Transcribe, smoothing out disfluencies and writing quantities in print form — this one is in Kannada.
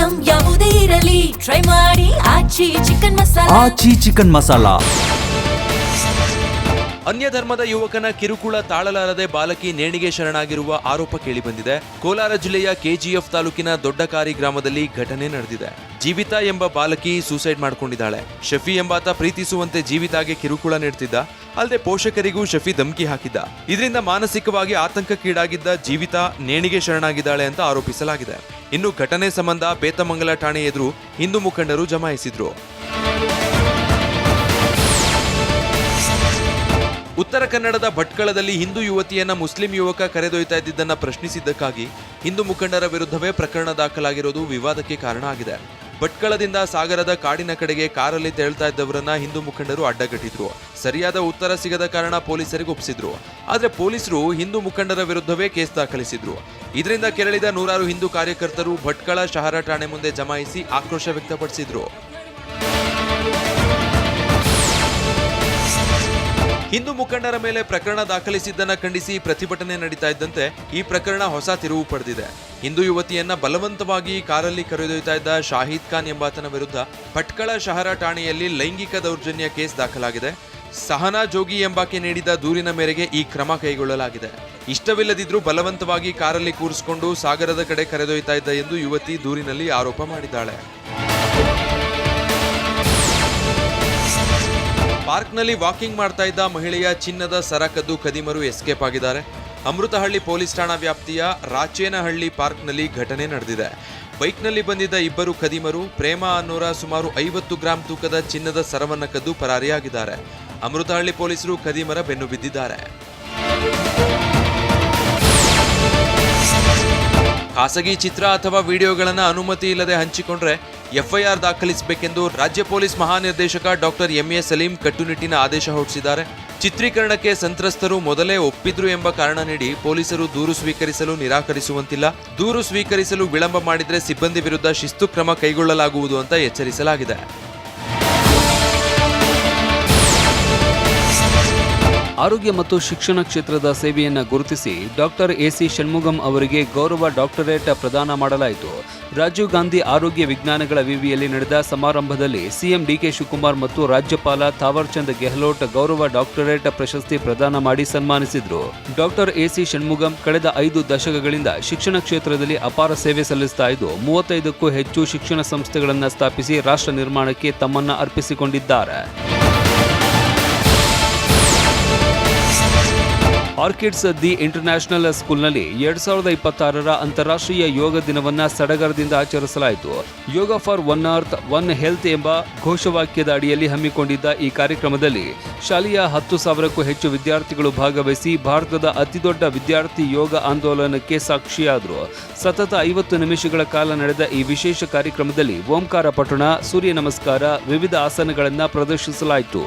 ಐಟಂ ಯಾವುದೇ ಇರಲಿ ಟ್ರೈ ಮಾಡಿ ಆಚಿ ಚಿಕನ್ ಮಸಾಲಾ. ಅನ್ಯ ಧರ್ಮದ ಯುವಕನ ಕಿರುಕುಳ ತಾಳಲಾರದೆ ಬಾಲಕಿ ನೇಣಿಗೆ ಶರಣಾಗಿರುವ ಆರೋಪ ಕೇಳಿಬಂದಿದೆ. ಕೋಲಾರ ಜಿಲ್ಲೆಯ ಕೆಜಿಎಫ್ ತಾಲೂಕಿನ ದೊಡ್ಡಕಾರಿ ಗ್ರಾಮದಲ್ಲಿ ಘಟನೆ ನಡೆದಿದೆ. ಜೀವಿತಾ ಎಂಬ ಬಾಲಕಿ ಸೂಸೈಡ್ ಮಾಡಿಕೊಂಡಿದ್ದಾಳೆ. ಶಫಿ ಎಂಬಾತ ಪ್ರೀತಿಸುವಂತೆ ಜೀವಿತಾಗೆ ಕಿರುಕುಳ ನೀಡುತ್ತಿದ್ದ. ಅಲ್ಲದೆ ಪೋಷಕರಿಗೂ ಶಫಿ ಧಮಕಿ ಹಾಕಿದ್ದ. ಇದರಿಂದ ಮಾನಸಿಕವಾಗಿ ಆತಂಕಕ್ಕೀಡಾಗಿದ್ದ ಜೀವಿತಾ ನೇಣಿಗೆ ಶರಣಾಗಿದ್ದಾಳೆ ಅಂತ ಆರೋಪಿಸಲಾಗಿದೆ. ಇನ್ನು ಘಟನೆ ಸಂಬಂಧ ಬೇತಮಂಗಲ ಠಾಣೆ ಎದುರು ಹಿಂದೂ ಮುಖಂಡರು ಜಮಾಯಿಸಿದ್ರು. ಉತ್ತರ ಕನ್ನಡದ ಭಟ್ಕಳದಲ್ಲಿ ಹಿಂದೂ ಯುವತಿಯನ್ನ ಮುಸ್ಲಿಂ ಯುವಕ ಕರೆದೊಯ್ತಾ ಇದ್ದಿದ್ದನ್ನ ಪ್ರಶ್ನಿಸಿದ್ದಕ್ಕಾಗಿ ಹಿಂದೂ ಮುಖಂಡರ ವಿರುದ್ಧವೇ ಪ್ರಕರಣ ದಾಖಲಾಗಿರೋದು ವಿವಾದಕ್ಕೆ ಕಾರಣ ಆಗಿದೆ. ಭಟ್ಕಳದಿಂದ ಸಾಗರದ ಕಾಡಿನ ಕಡೆಗೆ ಕಾರಲ್ಲಿ ತೆರಳ್ತಾ ಇದ್ದವರನ್ನ ಹಿಂದೂ ಮುಖಂಡರು ಅಡ್ಡಗಟ್ಟಿದ್ರು. ಸರಿಯಾದ ಉತ್ತರ ಸಿಗದ ಕಾರಣ ಪೊಲೀಸರಿಗೆ ಒಪ್ಪಿಸಿದ್ರು. ಆದ್ರೆ ಪೊಲೀಸರು ಹಿಂದೂ ಮುಖಂಡರ ವಿರುದ್ಧವೇ ಕೇಸ್ ದಾಖಲಿಸಿದ್ರು. ಇದರಿಂದ ಕೆರಳಿದ ನೂರಾರು ಹಿಂದೂ ಕಾರ್ಯಕರ್ತರು ಭಟ್ಕಳ ಶಹರ ಠಾಣೆ ಮುಂದೆ ಜಮಾಯಿಸಿ ಆಕ್ರೋಶ ವ್ಯಕ್ತಪಡಿಸಿದ್ರು. ಹಿಂದೂ ಮುಖಂಡರ ಮೇಲೆ ಪ್ರಕರಣ ದಾಖಲಿಸಿದ್ದನ್ನ ಖಂಡಿಸಿ ಪ್ರತಿಭಟನೆ ನಡೀತಾ ಇದ್ದಂತೆ ಈ ಪ್ರಕರಣ ಹೊಸ ತಿರುವು ಪಡೆದಿದೆ. ಹಿಂದೂ ಯುವತಿಯನ್ನ ಬಲವಂತವಾಗಿ ಕಾರಲ್ಲಿ ಕರೆದೊಯ್ತಾ ಇದ್ದ ಶಾಹಿದ್ ಖಾನ್ ಎಂಬಾತನ ವಿರುದ್ಧ ಭಟ್ಕಳ ಶಹರ ಠಾಣೆಯಲ್ಲಿ ಲೈಂಗಿಕ ದೌರ್ಜನ್ಯ ಕೇಸ್ ದಾಖಲಾಗಿದೆ. ಸಹನಾ ಜೋಗಿ ಎಂಬಾಕೆ ನೀಡಿದ ದೂರಿನ ಮೇರೆಗೆ ಈ ಕ್ರಮ ಕೈಗೊಳ್ಳಲಾಗಿದೆ. ಇಷ್ಟವಿಲ್ಲದಿದ್ರೂ ಬಲವಂತವಾಗಿ ಕಾರಲ್ಲಿ ಕೂರಿಸಿಕೊಂಡು ಸಾಗರದ ಕಡೆ ಕರೆದೊಯ್ತಾ ಇದ್ದ ಎಂದು ಯುವತಿ ದೂರಿನಲ್ಲಿ ಆರೋಪ ಮಾಡಿದ್ದಾಳೆ. ಪಾರ್ಕ್ನಲ್ಲಿ ವಾಕಿಂಗ್ ಮಾಡ್ತಾ ಇದ್ದ ಮಹಿಳೆಯ ಚಿನ್ನದ ಸರ ಕದ್ದು ಕದಿಮರು ಎಸ್ಕೇಪ್ ಆಗಿದ್ದಾರೆ. ಅಮೃತಹಳ್ಳಿ ಪೊಲೀಸ್ ಠಾಣಾ ವ್ಯಾಪ್ತಿಯ ರಾಚೇನಹಳ್ಳಿ ಪಾರ್ಕ್ನಲ್ಲಿ ಘಟನೆ ನಡೆದಿದೆ. ಬೈಕ್ನಲ್ಲಿ ಬಂದಿದ್ದ ಇಬ್ಬರು ಕದಿಮರು ಪ್ರೇಮ ಅನ್ನೋರ ಸುಮಾರು 50 ಗ್ರಾಂ ತೂಕದ ಚಿನ್ನದ ಸರವನ್ನ ಕದ್ದು ಪರಾರಿಯಾಗಿದ್ದಾರೆ. ಅಮೃತಹಳ್ಳಿ ಪೊಲೀಸರು ಕದಿಮರ ಬೆನ್ನು ಬಿದ್ದಿದ್ದಾರೆ. ಖಾಸಗಿ ಚಿತ್ರ ಅಥವಾ ವಿಡಿಯೋಗಳನ್ನು ಅನುಮತಿ ಇಲ್ಲದೆ ಹಂಚಿಕೊಂಡ್ರೆ ಎಫ್ಐಆರ್ ದಾಖಲಿಸಬೇಕೆಂದು ರಾಜ್ಯ ಪೊಲೀಸ್ ಮಹಾನಿರ್ದೇಶಕ ಡಾಕ್ಟರ್ ಎಂಎ ಸಲೀಂ ಕಟ್ಟುನಿಟ್ಟಿನ ಆದೇಶ ಹೊರಡಿಸಿದ್ದಾರೆ. ಚಿತ್ರೀಕರಣಕ್ಕೆ ಸಂತ್ರಸ್ತರು ಮೊದಲೇ ಒಪ್ಪಿದ್ರು ಎಂಬ ಕಾರಣ ನೀಡಿ ಪೊಲೀಸರು ದೂರು ಸ್ವೀಕರಿಸಲು ನಿರಾಕರಿಸುವಂತಿಲ್ಲ. ದೂರು ಸ್ವೀಕರಿಸಲು ವಿಳಂಬ ಮಾಡಿದರೆ ಸಿಬ್ಬಂದಿ ವಿರುದ್ಧ ಶಿಸ್ತು ಕ್ರಮ ಕೈಗೊಳ್ಳಲಾಗುವುದು ಅಂತ ಎಚ್ಚರಿಸಲಾಗಿದೆ. ಆರೋಗ್ಯ ಮತ್ತು ಶಿಕ್ಷಣ ಕ್ಷೇತ್ರದ ಸೇವೆಯನ್ನು ಗುರುತಿಸಿ ಡಾಕ್ಟರ್ ಎಸಿ ಷಣ್ಮುಗಂ ಅವರಿಗೆ ಗೌರವ ಡಾಕ್ಟರೇಟ್ ಪ್ರದಾನ ಮಾಡಲಾಯಿತು. ರಾಜೀವ್ ಗಾಂಧಿ ಆರೋಗ್ಯ ವಿಜ್ಞಾನಗಳ ವಿವಿಯಲ್ಲಿ ನಡೆದ ಸಮಾರಂಭದಲ್ಲಿ ಸಿಎಂ ಡಿಕೆ ಶಿವಕುಮಾರ್ ಮತ್ತು ರಾಜ್ಯಪಾಲ ಥಾವರ್ ಚಂದ್ ಗೆಹ್ಲೋಟ್ ಗೌರವ ಡಾಕ್ಟರೇಟ್ ಪ್ರಶಸ್ತಿ ಪ್ರದಾನ ಮಾಡಿ ಸನ್ಮಾನಿಸಿದರು. ಡಾಕ್ಟರ್ ಎಸಿ ಷಣ್ಮುಗಂ ಕಳೆದ 5 ದಶಕಗಳಿಂದ ಶಿಕ್ಷಣ ಕ್ಷೇತ್ರದಲ್ಲಿ ಅಪಾರ ಸೇವೆ ಸಲ್ಲಿಸುತ್ತಾ ಇದ್ದು 35ಕ್ಕೂ ಹೆಚ್ಚು ಶಿಕ್ಷಣ ಸಂಸ್ಥೆಗಳನ್ನು ಸ್ಥಾಪಿಸಿ ರಾಷ್ಟ್ರ ನಿರ್ಮಾಣಕ್ಕೆ ತಮ್ಮನ್ನು ಅರ್ಪಿಸಿಕೊಂಡಿದ್ದಾರೆ. ಆರ್ಕಿಡ್ಸ್ ದಿ ಇಂಟರ್ನ್ಯಾಷನಲ್ ಸ್ಕೂಲ್ನಲ್ಲಿ 2026ರ ಅಂತಾರಾಷ್ಟ್ರೀಯ ಯೋಗ ದಿನವನ್ನು ಸಡಗರದಿಂದ ಆಚರಿಸಲಾಯಿತು. Yoga for one earth one health ಎಂಬ ಘೋಷವಾಕ್ಯದ ಅಡಿಯಲ್ಲಿ ಹಮ್ಮಿಕೊಂಡಿದ್ದ ಈ ಕಾರ್ಯಕ್ರಮದಲ್ಲಿ ಶಾಲೆಯ 10,000ಕ್ಕೂ ಹೆಚ್ಚು ವಿದ್ಯಾರ್ಥಿಗಳು ಭಾಗವಹಿಸಿ ಭಾರತದ ಅತಿದೊಡ್ಡ ವಿದ್ಯಾರ್ಥಿ ಯೋಗ ಆಂದೋಲನಕ್ಕೆ ಸಾಕ್ಷಿಯಾದರು. ಸತತ 50 ನಿಮಿಷಗಳ ಕಾಲ ನಡೆದ ಈ ವಿಶೇಷ ಕಾರ್ಯಕ್ರಮದಲ್ಲಿ ಓಂಕಾರ ಪಠಣ, ಸೂರ್ಯ ನಮಸ್ಕಾರ, ವಿವಿಧ ಆಸನಗಳನ್ನು ಪ್ರದರ್ಶಿಸಲಾಯಿತು.